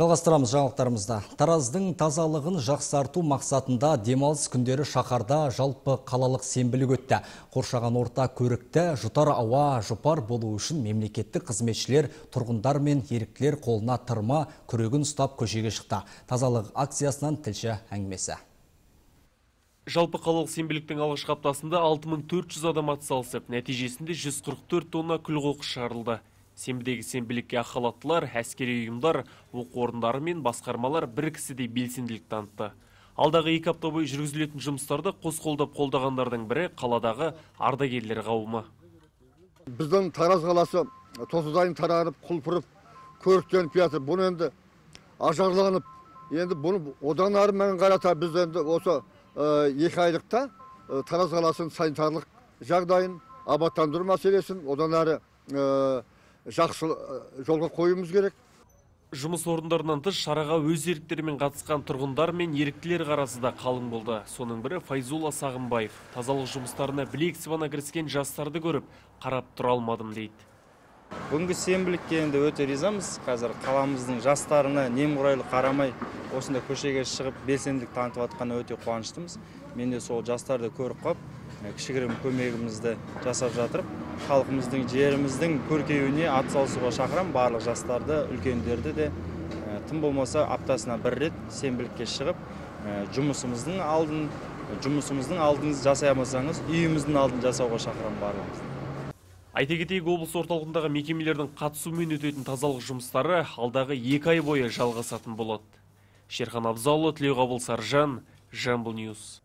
Жалғастырамыз жаңалықтарымызда. Тараздың тазалығын жақсарту мақсатында демалыс күндері шаһарда жалпы қалалық сенбілік өтті. Қоршаған орта көрікті, жұтар ауа, жұпар болу үшін мемлекеттік қызметшілер, тұрғындар мен еріктілер қолына тырма, күрегін ұстап көшеге шықты. Тазалық акциясынан тілші әңгімесі. Жалпы қалалық сенбіліктің алғашқы аптасында 6400 адам атсалысып, нәтижесінде 144 тонна күл-қоқыс шығарылды. Сенбідегі сенбілікке ақ халаттылар, әскери ұйымдар, оқу орындары мен басқармалар бір кісідей белсенділік танытты. Алдағы 2 апта бойы жүргізілетін жұмыстарды қос қолдап қолдағандардың бірі қаладағы ардагерлер қауымы. Біздің Тараз қаласы тосудайын тарарып, құлпырып, көріктеніп жатыр. Бұны енді ажарланып, енді бұны одан ары мән қарата біз енді осы 2 айлықта Тараз қаласының санитарлық жағдайын, абаттандыру мәселесін одан ары жақсы жолға қоюымыз керек. Жұмыс орындарынан тыс шараға өз еріктерімен қатысқан тұрғындар мен еріктілер қарасы да қалың болды. Соның бірі Файзулла Сағымбаев. Тазалық жұмыстарына білек сыбана кіріскен жастарды көріп, қарап тұра алмадым дейді. Бүгінгі сенбілікке енді өте ризамыз. Қазір қаламыздың жастарына немқұрайлы қарамай, осында көшеге шығып белсенділік танытып жатқанына өте қуаныштымыз. Мен де сол жастарды көріп қап, кішігірім көмегімізді жасап жатырып, халқымыздың, жеріміздің көркеюіне атсалысуға шақырам. Барлық жастарды, үлкендерді де тым болмаса аптасына 1 рет сенбілікке шығып, жұмысымыздың алдын жасай алмасаңыз, үйіміздің алдын жасауға шақырам барлығымызды. Айта кетейік, облыс орталығындағы мекемелердің қатысуымен өтетін тазалық жұмыстары алдағы 2 ай бойы жалғасатын болады. Шерхан Абзалұлы, Тілеуқабыл Саржан, Жамбыл Ньюс.